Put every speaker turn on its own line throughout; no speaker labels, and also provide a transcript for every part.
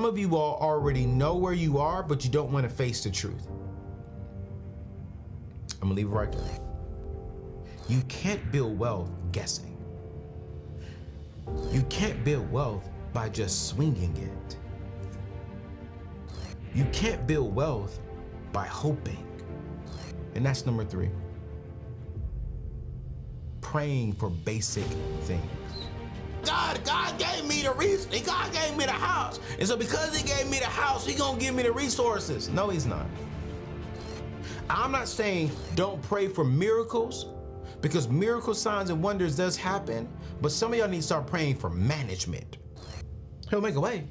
Some of you all already know where you are, but you don't want to face the truth. I'm gonna leave it right there. You can't build wealth guessing. You can't build wealth by just swinging it. You can't build wealth by hoping. And that's number 3. Praying for basic things. God gave me the reason. God gave me the house. And so because he gave me the house, he's gonna give me the resources. No, he's not. I'm not saying don't pray for miracles, because miracle signs and wonders does happen, but some of y'all need to start praying for management. He'll make a way.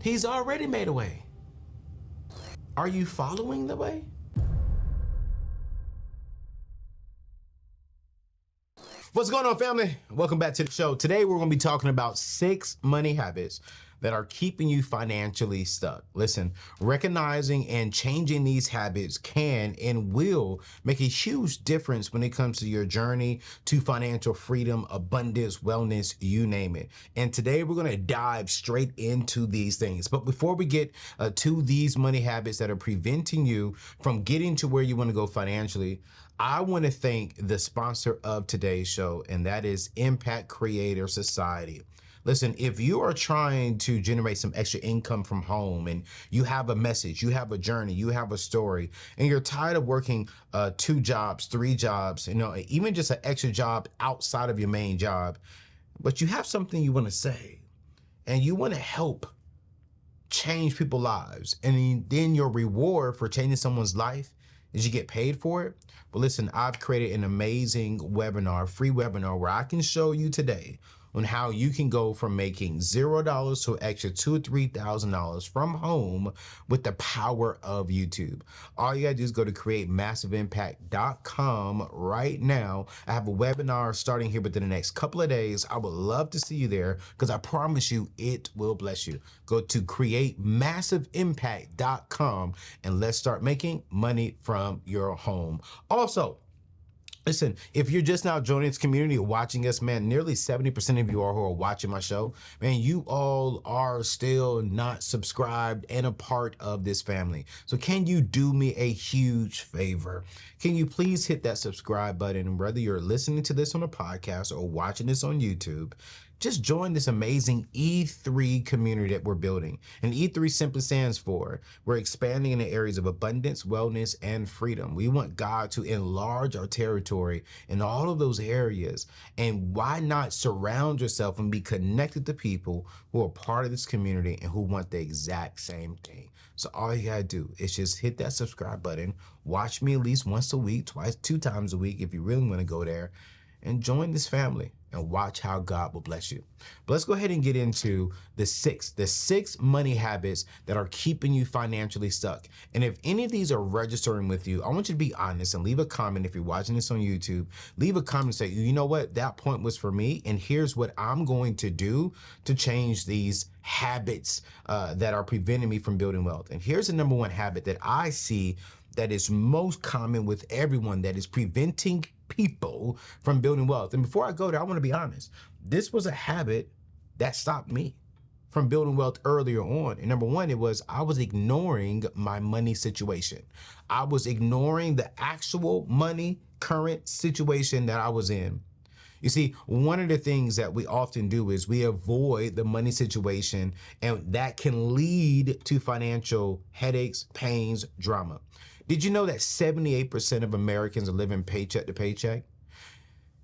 He's already made a way. Are you following the way? What's going on, family? Welcome back to the show. Today, we're going to be talking about 6 money habits that are keeping you financially stuck. Listen, recognizing and changing these habits can and will make a huge difference when it comes to your journey to financial freedom, abundance, wellness, you name it. And today we're going to dive straight into these things. But before we get to these money habits that are preventing you from getting to where you want to go financially, I want to thank the sponsor of today's show, and that is Impact Creator Society. Listen, if you are trying to generate some extra income from home and you have a message, you have a journey, you have a story, and you're tired of working 2 jobs, 3 jobs, even just an extra job outside of your main job, but you have something you want to say and you want to help change people's lives, and then your reward for changing someone's life is you get paid for it. But listen, I've created an amazing webinar, free webinar, where I can show you today on how you can go from making $0 to an extra $2,000 or $3,000 from home with the power of YouTube. All you gotta do is go to createmassiveimpact.com right now. I have a webinar starting here within the next couple of days. I would love to see you there, because I promise you it will bless you. Go to createmassiveimpact.com and let's start making money from your home. Also, listen, if you're just now joining this community or watching us, man, nearly 70% of you are who are watching my show. Man, you all are still not subscribed and a part of this family. So can you do me a huge favor? Can you please hit that subscribe button, whether you're listening to this on a podcast or watching this on YouTube? Just join this amazing E3 community that we're building. And E3 simply stands for, we're expanding in the areas of abundance, wellness, and freedom. We want God to enlarge our territory in all of those areas. And why not surround yourself and be connected to people who are part of this community and who want the exact same thing? So all you gotta do is just hit that subscribe button, watch me at least once a week, 2 times a week if you really wanna go there, and join this family and watch how God will bless you. But let's go ahead and get into the six money habits that are keeping you financially stuck. And if any of these are registering with you, I want you to be honest and leave a comment. If you're watching this on YouTube, leave a comment and say, you know what, that point was for me, and here's what I'm going to do to change these habits that are preventing me from building wealth. And here's the number 1 habit that I see that is most common with everyone that is preventing people from building wealth. And before I go there, I want to be honest. This was a habit that stopped me from building wealth earlier on. And number 1, it was I was ignoring my money situation. I was ignoring the actual money current situation that I was in. You see, one of the things that we often do is we avoid the money situation, and that can lead to financial headaches, pains, drama. Did you know that 78% of Americans are living paycheck to paycheck?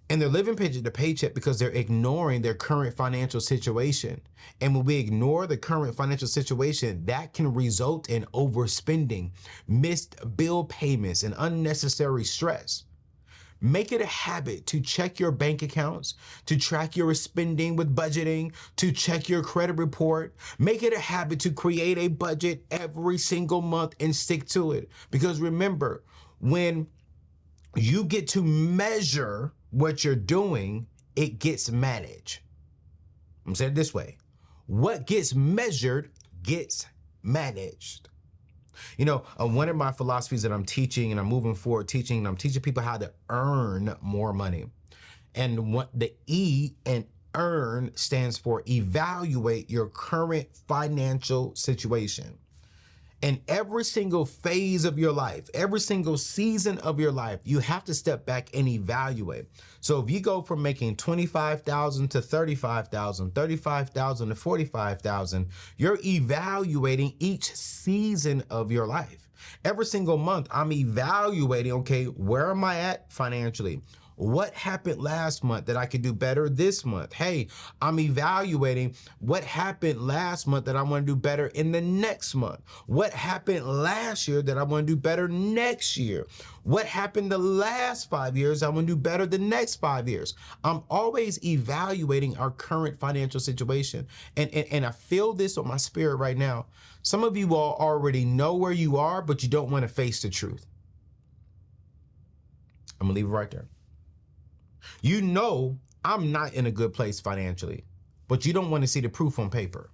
And they're living paycheck to paycheck because they're ignoring their current financial situation. And when we ignore the current financial situation, that can result in overspending, missed bill payments, and unnecessary stress. Make it a habit to check your bank accounts, to track your spending with budgeting, to check your credit report. Make it a habit to create a budget every single month and stick to it. Because remember, when you get to measure what you're doing, it gets managed. I'm saying it this way. What gets measured gets managed. One of my philosophies that I'm teaching and I'm moving forward teaching, and I'm teaching people how to earn more money. And what the E and EARN stands for evaluate your current financial situation. In every single phase of your life, every single season of your life, you have to step back and evaluate. So if you go from making 25,000 to 35,000, 35,000 to 45,000, you're evaluating each season of your life. Every single month, I'm evaluating, okay, where am I at financially? What happened last month that I could do better this month? Hey, I'm evaluating what happened last month that I want to do better in the next month. What happened last year that I want to do better next year? What happened the last 5 years I want to do better the next 5 years? I'm always evaluating our current financial situation. And I feel this on my spirit right now. Some of you all already know where you are, but you don't want to face the truth. I'm gonna leave it right there. You know I'm not in a good place financially, but you don't want to see the proof on paper.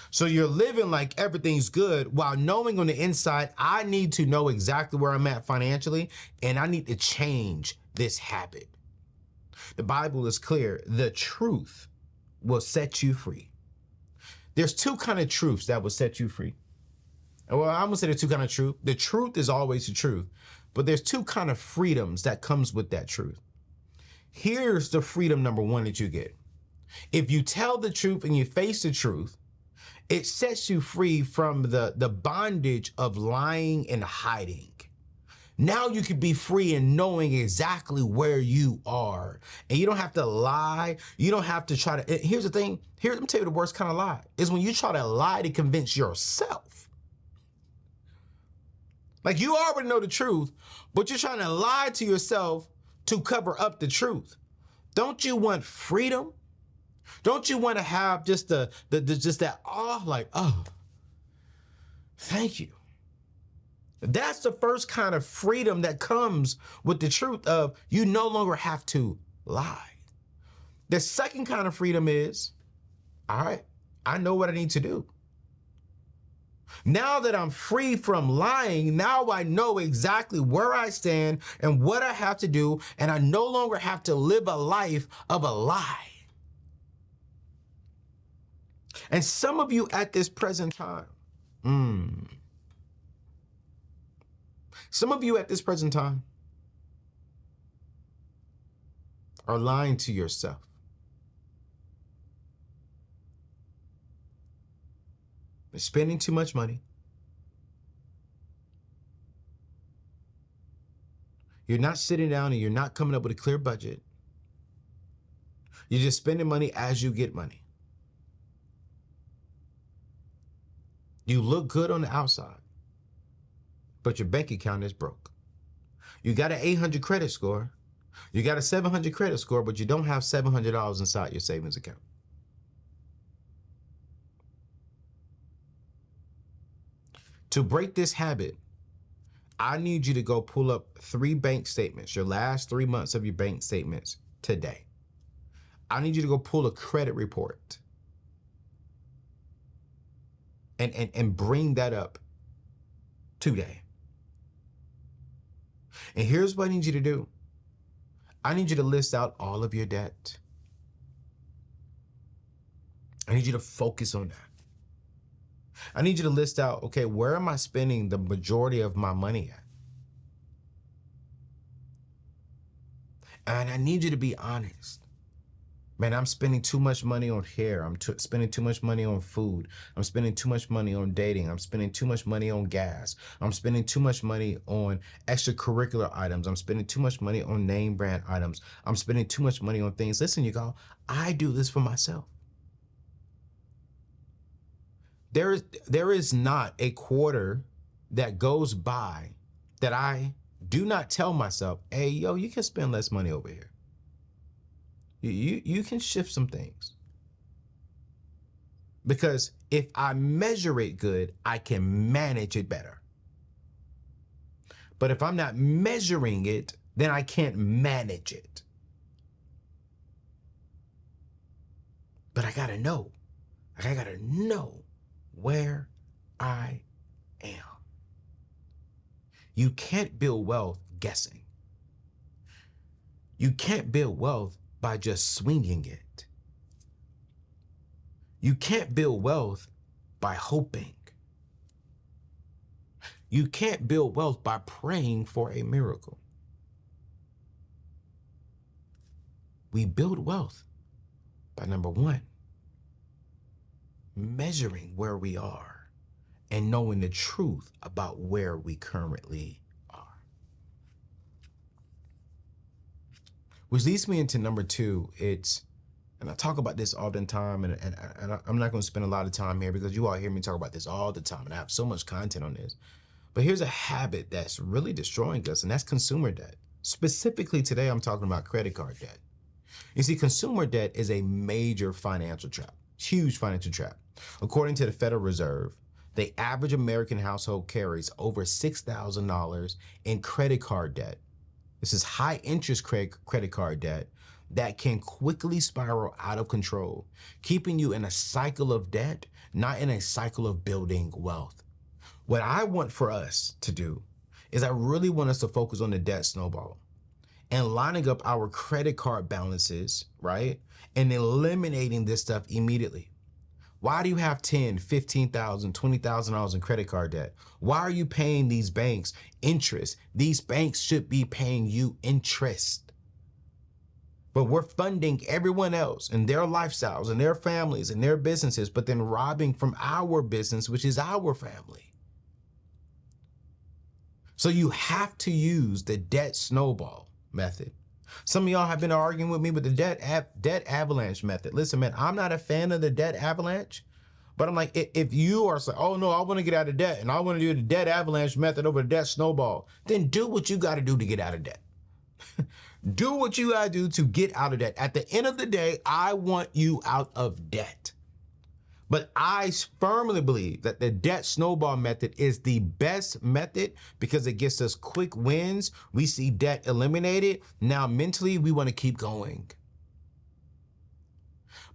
So you're living like everything's good while knowing on the inside, I need to know exactly where I'm at financially, and I need to change this habit. The Bible is clear. The truth will set you free. There's two kind of truths that will set you free. Well, I'm gonna say there's two kind of truth. The truth is always the truth, but there's two kind of freedoms that comes with that truth. Here's the freedom number one that you get. If you tell the truth and you face the truth, it sets you free from the bondage of lying and hiding. Now you can be free in knowing exactly where you are. And you don't have to lie. You don't have to try to, here's the thing. Here, let me tell you the worst kind of lie is when you try to lie to convince yourself. Like you already know the truth, but you're trying to lie to yourself to cover up the truth. Don't you want freedom? Don't you want to have just just that like, oh, thank you. That's the first kind of freedom that comes with the truth of you no longer have to lie. The second kind of freedom is, all right, I know what I need to do. Now that I'm free from lying, now I know exactly where I stand and what I have to do, and I no longer have to live a life of a lie. And some of you at this present time, some of you at this present time are lying to yourself. You're spending too much money. You're not sitting down and you're not coming up with a clear budget. You're just spending money as you get money. You look good on the outside, but your bank account is broke. You got an 800 credit score. You got a 700 credit score, but you don't have $700 inside your savings account. To break this habit, I need you to go pull up 3 bank statements, your last 3 months of your bank statements today. I need you to go pull a credit report and bring that up today. And here's what I need you to do. I need you to list out all of your debt. I need you to focus on that. I need you to list out, okay, where am I spending the majority of my money at? And I need you to be honest. Man, I'm spending too much money on hair. I'm spending too much money on food. I'm spending too much money on dating. I'm spending too much money on gas. I'm spending too much money on extracurricular items. I'm spending too much money on name brand items. I'm spending too much money on things. Listen, you go, I do this for myself. There is not a quarter that goes by that I do not tell myself, hey, yo, you can spend less money over here. You can shift some things. Because if I measure it good, I can manage it better. But if I'm not measuring it, then I can't manage it. But I gotta know. I gotta know where I am. You can't build wealth guessing. You can't build wealth by just swinging it. You can't build wealth by hoping. You can't build wealth by praying for a miracle. We build wealth by, number one, measuring where we are and knowing the truth about where we currently are. Which leads me into number two. And I talk about this all the time, and I'm not going to spend a lot of time here because you all hear me talk about this all the time, and I have so much content on this. But here's a habit that's really destroying us, and that's consumer debt. Specifically today, I'm talking about credit card debt. You see, consumer debt is a major financial trap, huge financial trap. According to the Federal Reserve, the average American household carries over $6,000 in credit card debt. This is high interest credit card debt that can quickly spiral out of control, keeping you in a cycle of debt, not in a cycle of building wealth. What I want for us to do is I really want us to focus on the debt snowball and lining up our credit card balances, right? And eliminating this stuff immediately. Why do you have $10,000, $15,000, $20,000 in credit card debt? Why are you paying these banks interest? These banks should be paying you interest. But we're funding everyone else and their lifestyles and their families and their businesses, but then robbing from our business, which is our family. So you have to use the debt snowball method. Some of y'all have been arguing with me with the debt avalanche method. Listen, man, I'm not a fan of the debt avalanche, but I'm like, if you are saying, oh no, I want to get out of debt and I want to do the debt avalanche method over the debt snowball, then do what you got to do to get out of debt. Do what you got to do to get out of debt. At the end of the day, I want you out of debt. But I firmly believe that the debt snowball method is the best method because it gets us quick wins. We see debt eliminated. Now mentally, we want to keep going.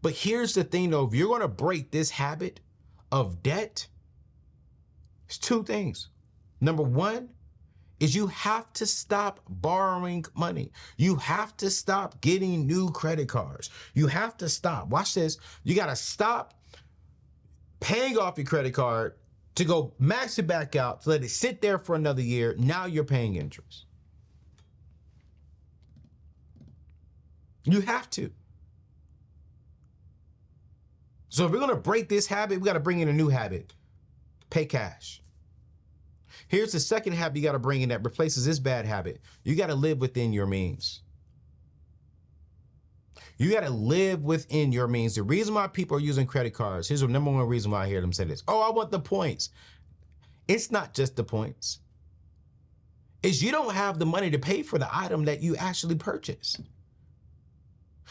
But here's the thing though, if you're going to break this habit of debt, it's two things. Number one is you have to stop borrowing money. You have to stop getting new credit cards. You have to stop. Watch this. You got to stop paying off your credit card to go max it back out, to let it sit there for another year. Now you're paying interest. You have to. So if we're going to break this habit, we got to bring in a new habit. Pay cash. Here's the second habit you got to bring in that replaces this bad habit. You got to live within your means. You got to live within your means. The reason why people are using credit cards, here's the number one reason why I hear them say this. Oh, I want the points. It's not just the points. It's you don't have the money to pay for the item that you actually purchased.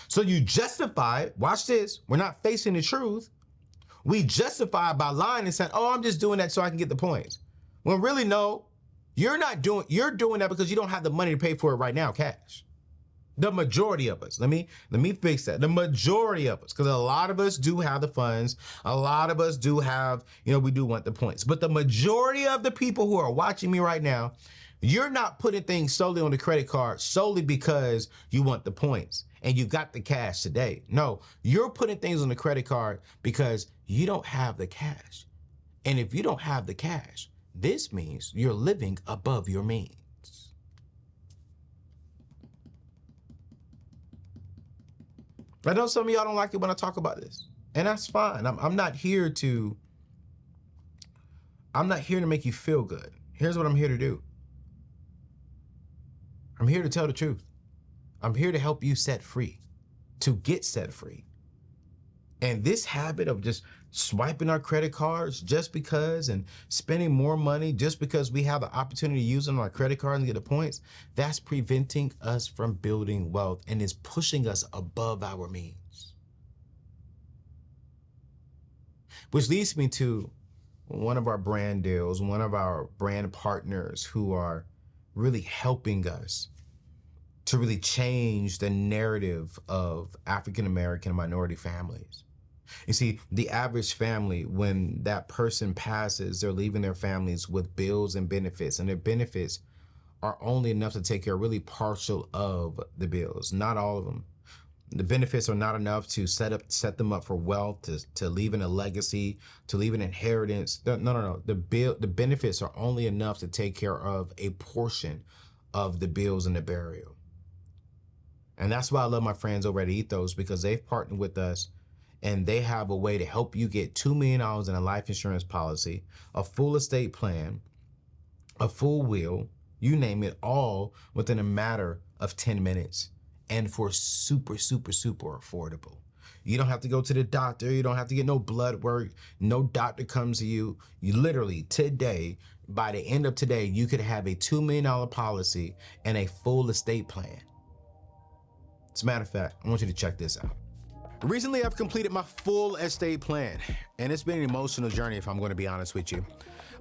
So you justify, watch this, we're not facing the truth. We justify by lying and saying, oh, I'm just doing that so I can get the points. When really, no, you're doing that because you don't have the money to pay for it right now, cash. The majority of us, let me fix that. The majority of us, because a lot of us do have the funds. A lot of us do have, we do want the points. But the majority of the people who are watching me right now, you're not putting things solely on the credit card solely because you want the points and you got the cash today. No, you're putting things on the credit card because you don't have the cash. And if you don't have the cash, this means you're living above your means. I know some of y'all don't like it when I talk about this, and that's fine. I'm not here to make you feel good. Here's what I'm here to do. I'm here to tell the truth. I'm here to help you set free, to get set free. And this habit of just swiping our credit cards just because and spending more money just because we have the opportunity to use them on our credit card and get the points, that's preventing us from building wealth and is pushing us above our means. Which leads me to one of our brand deals, one of our brand partners who are really helping us to really change the narrative of African American and minority families. You see, the average family, when that person passes, they're leaving their families with bills and benefits, and their benefits are only enough to take care really partial of the bills, not all of them. The benefits are not enough to set them up for wealth, to leaving a legacy, to leave an inheritance. No. The benefits are only enough to take care of a portion of the bills and the burial. And that's why I love my friends over at Ethos, because they've partnered with us and they have a way to help you get $2 million in a life insurance policy, a full estate plan, a full will, you name it, all within a matter of 10 minutes. And for super, super, super affordable. You don't have to go to the doctor. You don't have to get no blood work. No doctor comes to you. You literally today, by the end of today, you could have a $2 million policy and a full estate plan. As a matter of fact, I want you to check this out. Recently, I've completed my full estate plan, and it's been an emotional journey, if I'm going to be honest with you.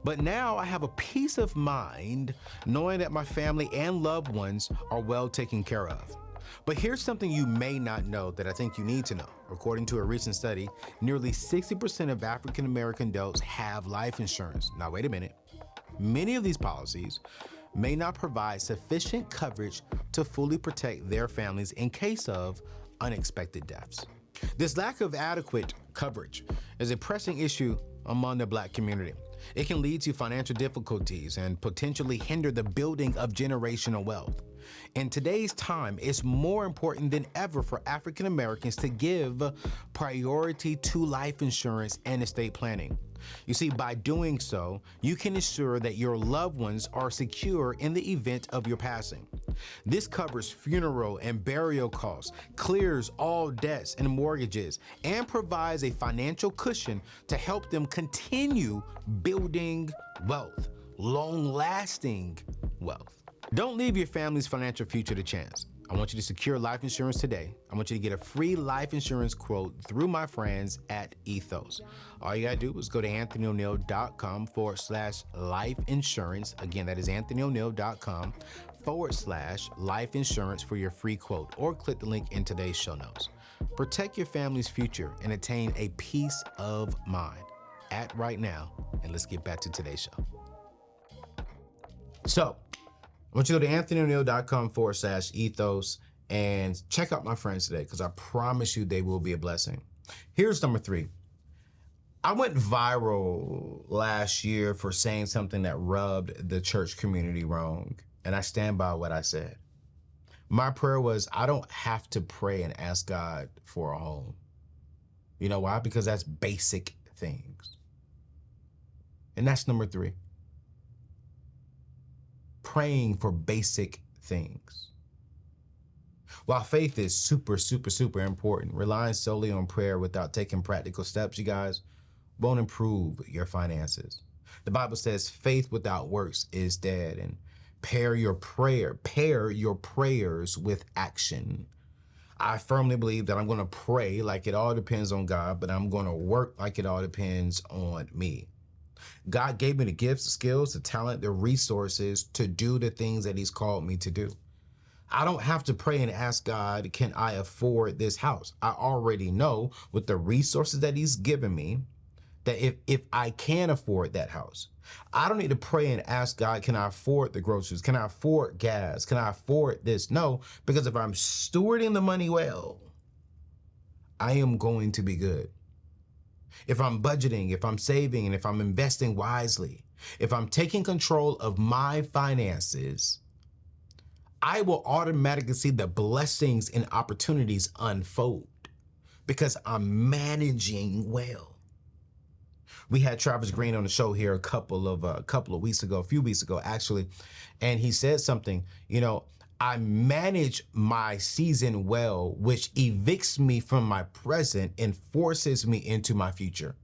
But now I have a peace of mind knowing that my family and loved ones are well taken care of. But here's something you may not know that I think you need to know. According to a recent study, nearly 60% of African American adults have life insurance. Now, wait a minute. Many of these policies may not provide sufficient coverage to fully protect their families in case of unexpected deaths. This lack of adequate coverage is a pressing issue among the Black community. It can lead to financial difficulties and potentially hinder the building of generational wealth. In today's time, it's more important than ever for African Americans to give priority to life insurance and estate planning. You see, by doing so, you can ensure that your loved ones are secure in the event of your passing. This covers funeral and burial costs, clears all debts and mortgages, and provides a financial cushion to help them continue building wealth, long-lasting wealth. Don't leave your family's financial future to chance. I want you to secure life insurance today. I want you to get a free life insurance quote through my friends at Ethos. All you gotta do is go to anthonyoneal.com/life insurance. Again, that is anthonyoneal.com/life insurance for your free quote, or click the link in today's show notes. Protect your family's future and attain a peace of mind. Act right now, and let's get back to today's show. So, I want you to go to anthonyoneal.com/ethos and check out my friends today, because I promise you they will be a blessing. Here's number 3. I went viral last year for saying something that rubbed the church community wrong, and I stand by what I said. My prayer was, I don't have to pray and ask God for a home. You know why? Because that's basic things. And that's number 3. Praying for basic things. While faith is super, super, super important, relying solely on prayer without taking practical steps, you guys, won't improve your finances. The Bible says faith without works is dead, and pair your prayers with action. I firmly believe that I'm going to pray like it all depends on God, but I'm going to work like it all depends on me. God gave me the gifts, the skills, the talent, the resources to do the things that he's called me to do. I don't have to pray and ask God, can I afford this house? I already know with the resources that he's given me that if I can afford that house. I don't need to pray and ask God, can I afford the groceries? Can I afford gas? Can I afford this? No, because if I'm stewarding the money well, I am going to be good. If I'm budgeting, if I'm saving, and if I'm investing wisely, if I'm taking control of my finances, I will automatically see the blessings and opportunities unfold because I'm managing well. We had Travis Green on the show here a few weeks ago actually, and he said something, I manage my season well, which evicts me from my present and forces me into my future.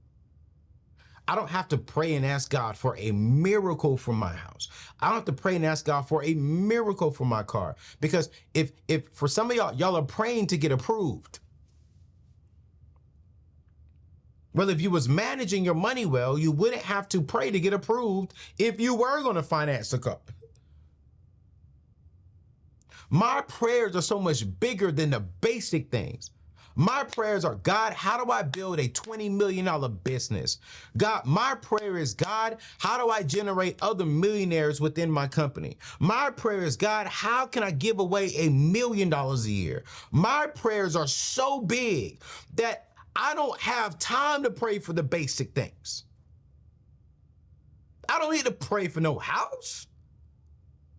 I don't have to pray and ask God for a miracle for my house. I don't have to pray and ask God for a miracle for my car. Because if for some of y'all are praying to get approved. Well, if you was managing your money well, you wouldn't have to pray to get approved if you were going to finance the car. My prayers are so much bigger than the basic things. My prayers are, God, how do I build a $20 million business? God, my prayer is, God, how do I generate other millionaires within my company? My prayer is, God, how can I give away $1 million a year? My prayers are so big that I don't have time to pray for the basic things. I don't need to pray for no house.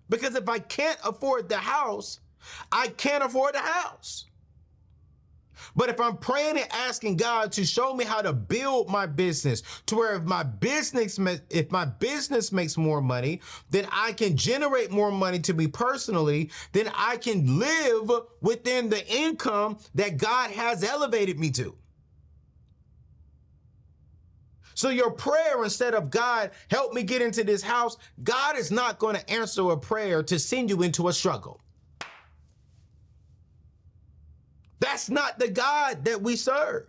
Because if I can't afford the house, I can't afford the house. But if I'm praying and asking God to show me how to build my business to where if my business makes more money, then I can generate more money to me personally, then I can live within the income that God has elevated me to. So your prayer, instead of God, help me get into this house, God is not going to answer a prayer to send you into a struggle. That's not the God that we serve.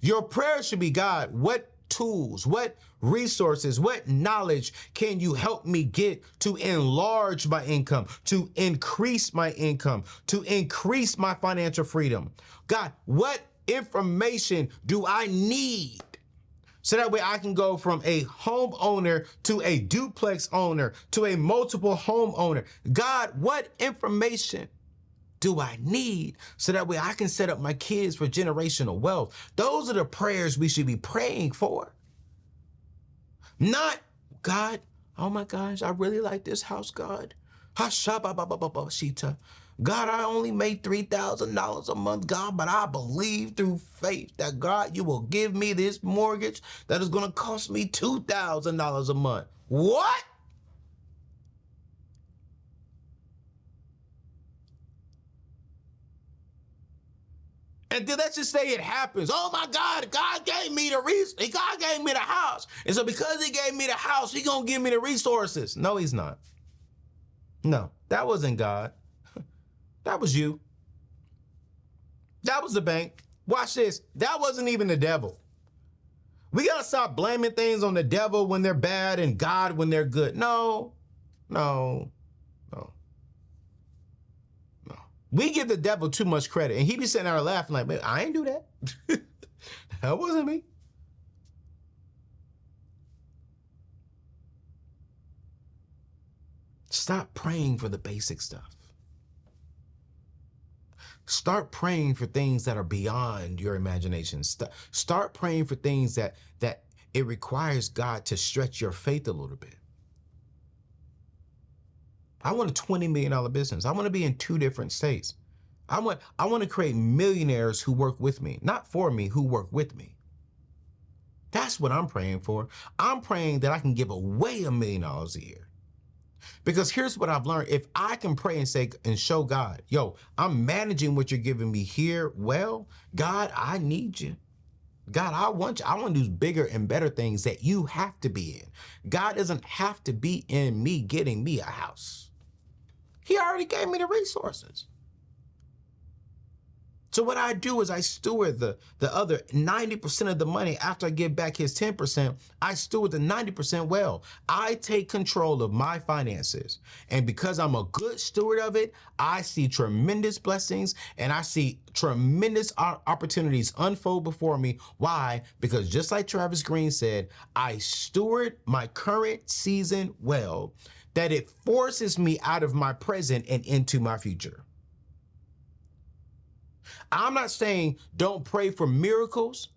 Your prayer should be, God, what tools, what resources, what knowledge can you help me get to enlarge my income, to increase my income, to increase my financial freedom? God, what information do I need so that way I can go from a homeowner to a duplex owner to a multiple homeowner? God, what information do I need so that way I can set up my kids for generational wealth? Those are the prayers we should be praying for. Not, God, oh my gosh, I really like this house, God. God, I only made $3,000 a month, God, but I believe through faith that, God, you will give me this mortgage that is going to cost me $2,000 a month. What? And then let's just say it happens. Oh my God, God gave me the resources. God gave me the house. And so because he gave me the house, he's going to give me the resources. No, he's not. No, that wasn't God. That was you. That was the bank. Watch this. That wasn't even the devil. We got to stop blaming things on the devil when they're bad and God when they're good. No. We give the devil too much credit, and he be sitting there laughing like, man, I ain't do that. That wasn't me. Stop praying for the basic stuff. Start praying for things that are beyond your imagination. Start praying for things that it requires God to stretch your faith a little bit. I want a $20 million business. I want to be in 2 different states. I want to create millionaires who work with me, not for me, who work with me. That's what I'm praying for. I'm praying that I can give away $1 million a year. Because here's what I've learned. If I can pray and say and show God, yo, I'm managing what you're giving me here well, God, I need you. God, I want you. I want to do bigger and better things that you have to be in. God doesn't have to be in me getting me a house. He already gave me the resources. So what I do is I steward the other 90% of the money. After I give back his 10%, I steward the 90% well. I take control of my finances. And because I'm a good steward of it, I see tremendous blessings and I see tremendous opportunities unfold before me. Why? Because just like Travis Green said, I steward my current season well, that it forces me out of my present and into my future. I'm not saying don't pray for miracles,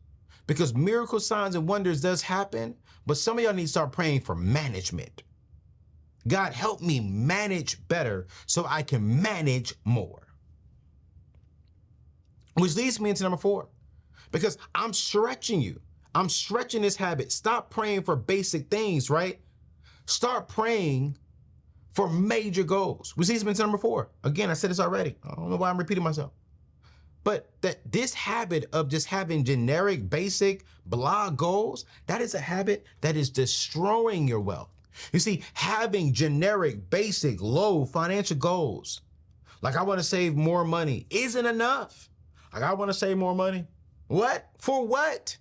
because miracle signs and wonders does happen, but some of y'all need to start praying for management. God, help me manage better so I can manage more. Which leads me into number 4, because I'm stretching you. I'm stretching this habit. Stop praying for basic things, right? Start praying for major goals. Which leads me to number 4. Again, I said this already. I don't know why I'm repeating myself. But that this habit of just having generic, basic, blah goals, that is a habit that is destroying your wealth. You see, having generic, basic, low financial goals, like I want to save more money, isn't enough. Like I want to save more money. What? For what?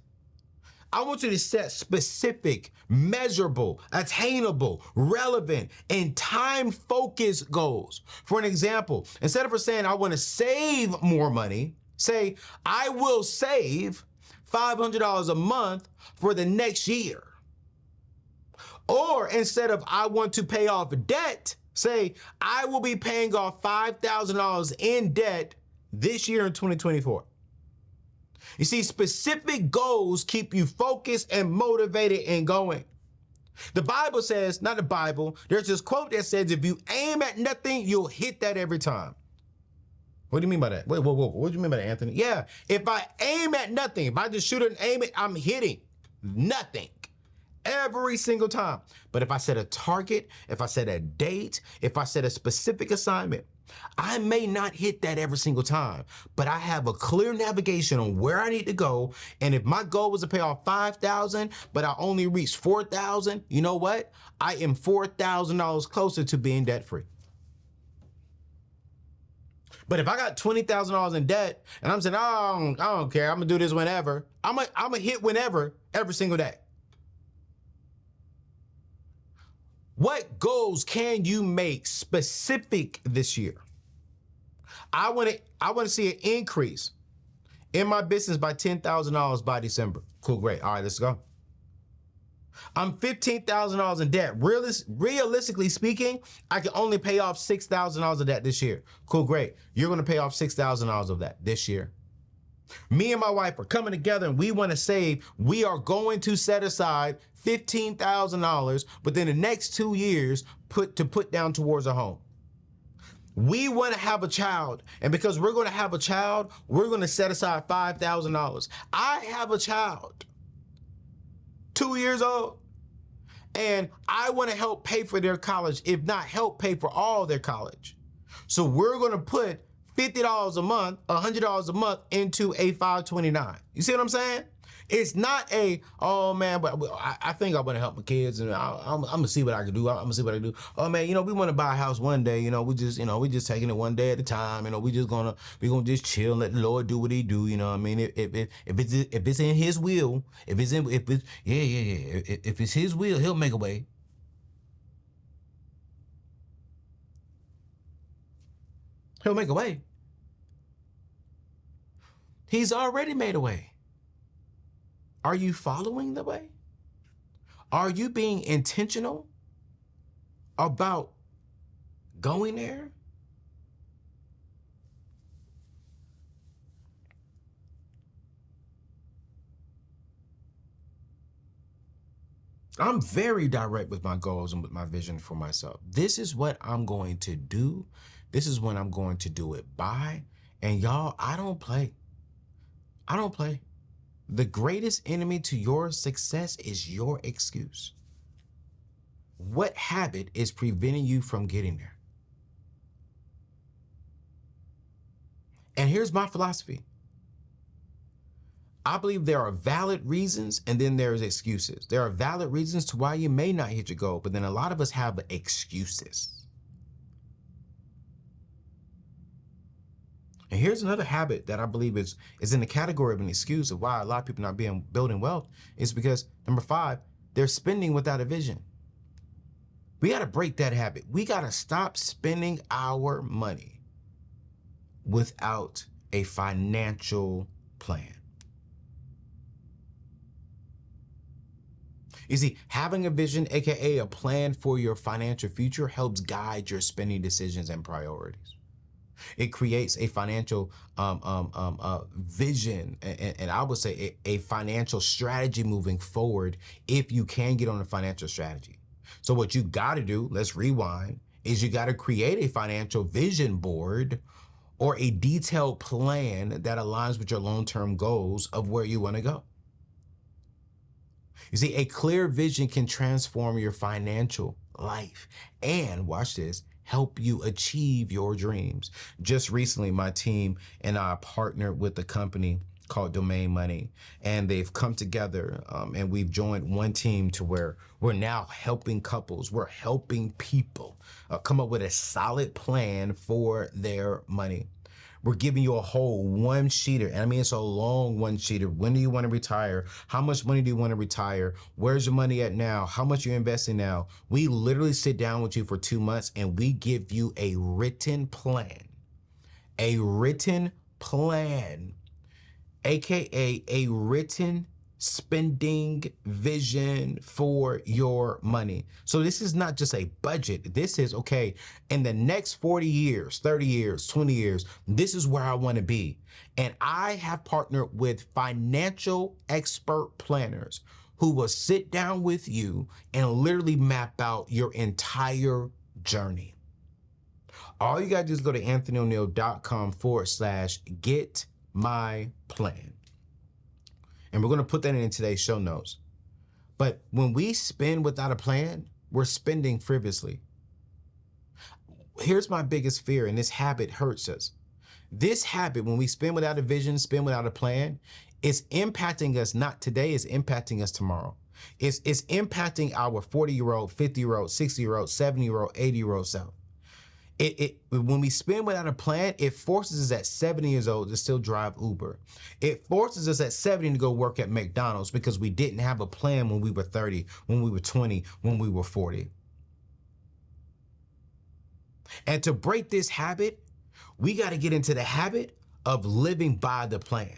I want you to set specific, measurable, attainable, relevant, and time-focused goals. For an example, instead of saying I want to save more money, Say, I will save $500 a month for the next year. Or instead of I want to pay off debt, say, I will be paying off $5,000 in debt this year in 2024. You see, specific goals keep you focused and motivated and going. The Bible says, not the Bible, there's this quote that says, if you aim at nothing, you'll hit that every time. What do you mean by that? Wait, what do you mean by that, Anthony? Yeah, if I aim at nothing, if I just shoot it and aim it, I'm hitting nothing every single time. But if I set a target, if I set a date, if I set a specific assignment, I may not hit that every single time, but I have a clear navigation on where I need to go. And if my goal was to pay off $5,000, but I only reached $4,000, you know what? I am $4,000 closer to being debt free. But if I got $20,000 in debt and I'm saying, oh, I don't care, I'm gonna do this whenever, I'm gonna hit whenever every single day. What goals can you make specific this year? I want to see an increase in my business by $10,000 by December. Cool, great. All right, let's go. I'm $15,000 in debt. Realistically speaking, I can only pay off $6,000 of that this year. Cool, great. You're going to pay off $6,000 of that this year. Me and my wife are coming together and we want to save. We are going to set aside $15,000 within the next 2 years put down towards a home. We want to have a child, and because we're going to have a child, we're going to set aside $5,000. I have a child, 2 years old, and I want to help pay for their college, if not help pay for all their college. So we're going to put $50 a month, $100 a month into a 529. You see what I'm saying? It's not a, oh man, but I think I want to help my kids and I'm gonna see what I can do. I'm gonna see what I can do. Oh man, we want to buy a house one day. We just taking it one day at a time. We gonna just chill and let the Lord do what He do. I mean, if it's in His will, if it's His will, He'll make a way. He'll make a way. He's already made a way. Are you following the way? Are you being intentional about going there? I'm very direct with my goals and with my vision for myself. This is what I'm going to do. This is when I'm going to do it by. And y'all, I don't play. I don't play. The greatest enemy to your success is your excuse. What habit is preventing you from getting there? And here's my philosophy. I believe there are valid reasons and then there's excuses. There are valid reasons to why you may not hit your goal, but then a lot of us have excuses. And here's another habit that I believe is in the category of an excuse of why a lot of people not building wealth is because, number 5, they're spending without a vision. We got to break that habit. We got to stop spending our money without a financial plan. You see, having a vision, aka a plan for your financial future, helps guide your spending decisions and priorities. It creates a financial vision and I would say a financial strategy moving forward if you can get on a financial strategy. So what you got to do, let's rewind, is you got to create a financial vision board or a detailed plan that aligns with your long-term goals of where you want to go. You see, a clear vision can transform your financial life and, watch this, help you achieve your dreams. Just recently, my team and I partnered with a company called Domain Money, and they've come together and we've joined one team to where we're now helping couples, we're helping people come up with a solid plan for their money. We're giving you a whole one-sheeter, and I mean, it's a long one-sheeter. When do you want to retire? How much money do you want to retire? Where's your money at now? How much you're investing now? We literally sit down with you for 2 months, and we give you a written plan plan, AKA a written spending vision for your money. So this is not just a budget. This is, okay, in the next 40 years, 30 years, 20 years, this is where I want to be. And I have partnered with financial expert planners who will sit down with you and literally map out your entire journey. All you got to do is go to anthonyoneal.com/get my plan. And we're going to put that in today's show notes. But when we spend without a plan, we're spending frivolously. Here's my biggest fear, and this habit hurts us. This habit, when we spend without a vision, spend without a plan, it's impacting us not today, it's impacting us tomorrow. It's impacting our 40-year-old, 50-year-old, 60-year-old, 70-year-old, 80-year-old self. When we spend without a plan, it forces us at 70 years old to still drive Uber. It forces us at 70 to go work at McDonald's because we didn't have a plan when we were 30, when we were 20, when we were 40. And to break this habit, we got to get into the habit of living by the plan.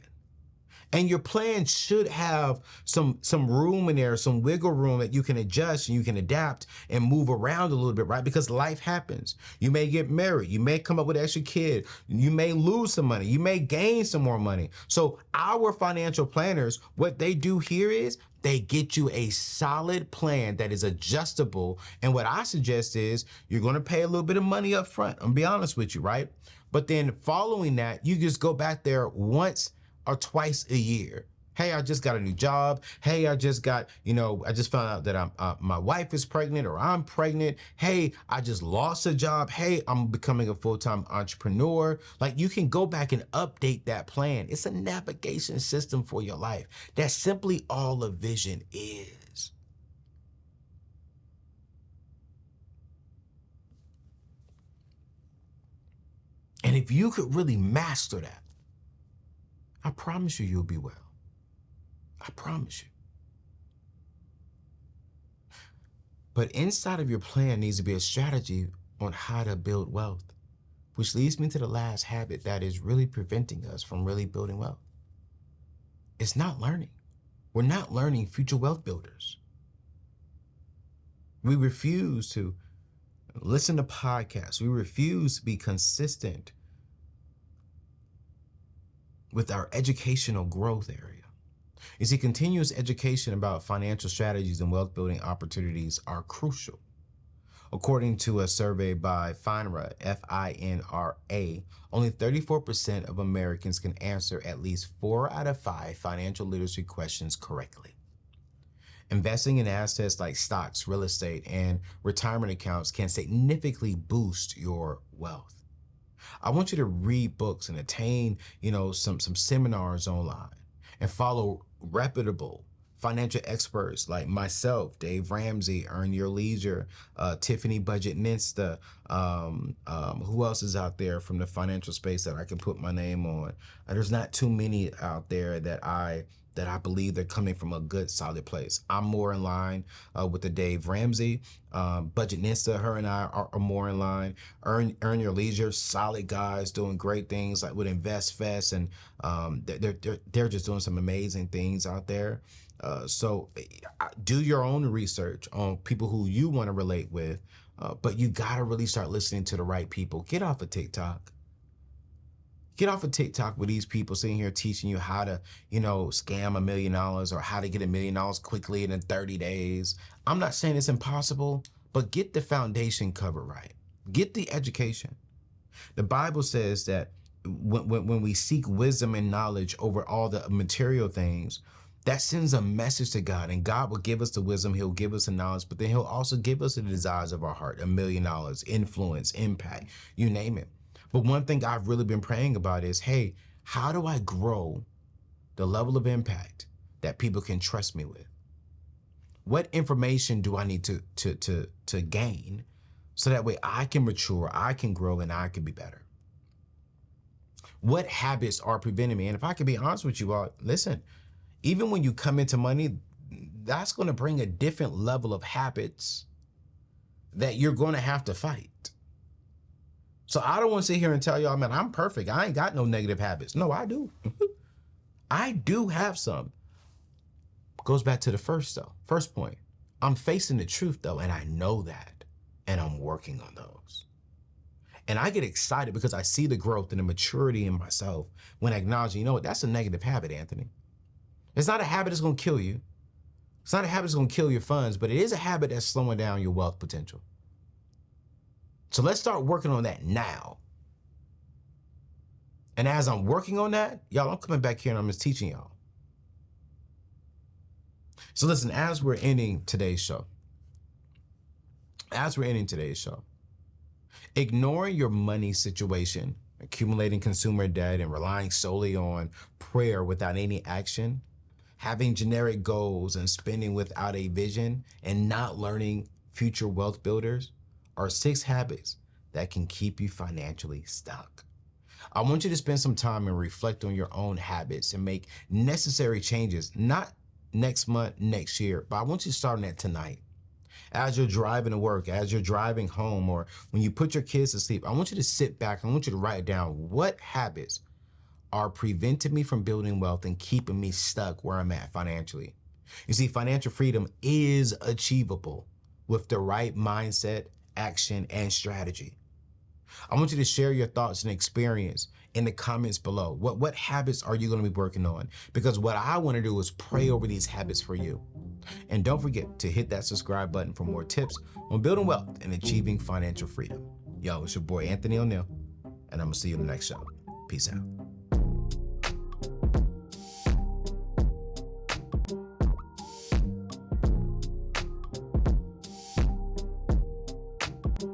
And your plan should have some room in there, some wiggle room that you can adjust and you can adapt and move around a little bit, right? Because life happens. You may get married. You may come up with an extra kid. You may lose some money. You may gain some more money. So our financial planners, what they do here is they get you a solid plan that is adjustable. And what I suggest is you're going to pay a little bit of money up front. I'm gonna be honest with you, right? But then following that, you just go back there once or twice a year. Hey, I just got a new job. Hey, I just got, I just found out that my wife is pregnant or I'm pregnant. Hey, I just lost a job. Hey, I'm becoming a full-time entrepreneur. Like, you can go back and update that plan. It's a navigation system for your life. That's simply all a vision is. And if you could really master that, I promise you, you'll be well. I promise you. But inside of your plan needs to be a strategy on how to build wealth, which leads me to the last habit that is really preventing us from really building wealth. It's not learning. We're not learning future wealth builders. We refuse to listen to podcasts. We refuse to be consistent with our educational growth area. You see, continuous education about financial strategies and wealth building opportunities are crucial. According to a survey by FINRA, F-I-N-R-A, only 34% of Americans can answer at least 4 out of 5 financial literacy questions correctly. Investing in assets like stocks, real estate, and retirement accounts can significantly boost your wealth. I want you to read books and attain, some seminars online and follow reputable financial experts like myself, Dave Ramsey, Earn Your Leisure, Tiffany Budgetnista. Who else is out there from the financial space that I can put my name on? There's not too many out there that I believe they're coming from a good, solid place. I'm more in line with the Dave Ramsey. Budgetnista, her and I are more in line. Earn Your Leisure, solid guys doing great things like with InvestFest, and they're just doing some amazing things out there. So do your own research on people who you want to relate with, but you got to really start listening to the right people. Get off of TikTok. Get off of TikTok with these people sitting here teaching you how to, scam $1 million or how to get $1 million quickly and in 30 days. I'm not saying it's impossible, but get the foundation covered right. Get the education. The Bible says that when we seek wisdom and knowledge over all the material things, that sends a message to God, and God will give us the wisdom. He'll give us the knowledge, but then he'll also give us the desires of our heart, $1 million, influence, impact, you name it. But one thing I've really been praying about is, hey, how do I grow the level of impact that people can trust me with? What information do I need to gain so that way I can mature, I can grow, and I can be better? What habits are preventing me? And if I can be honest with you all, listen, even when you come into money, that's going to bring a different level of habits that you're going to have to fight. So I don't want to sit here and tell y'all, man, I'm perfect. I ain't got no negative habits. No, I do. I do have some. Goes back to the first point. I'm facing the truth though, and I know that, and I'm working on those. And I get excited because I see the growth and the maturity in myself when I acknowledge, you know what, that's a negative habit, Anthony. It's not a habit that's gonna kill you. It's not a habit that's gonna kill your funds, but it is a habit that's slowing down your wealth potential. So let's start working on that now. And as I'm working on that, y'all, I'm coming back here and I'm just teaching y'all. So listen, as we're ending today's show, ignoring your money situation, accumulating consumer debt, and relying solely on prayer without any action, having generic goals and spending without a vision, and not learning future wealth builders are 6 habits that can keep you financially stuck. I want you to spend some time and reflect on your own habits and make necessary changes, not next month, next year, but I want you to start on that tonight. As you're driving to work, as you're driving home, or when you put your kids to sleep, I want you to sit back. I want you to write down what habits are preventing me from building wealth and keeping me stuck where I'm at financially. You see, financial freedom is achievable with the right mindset, action, and strategy. I want you to share your thoughts and experience in the comments below. What habits are you going to be working on? Because what I want to do is pray over these habits for you. And don't forget to hit that subscribe button for more tips on building wealth and achieving financial freedom. Yo, it's your boy Anthony ONeal, and I'm going to see you in the next show. Peace out.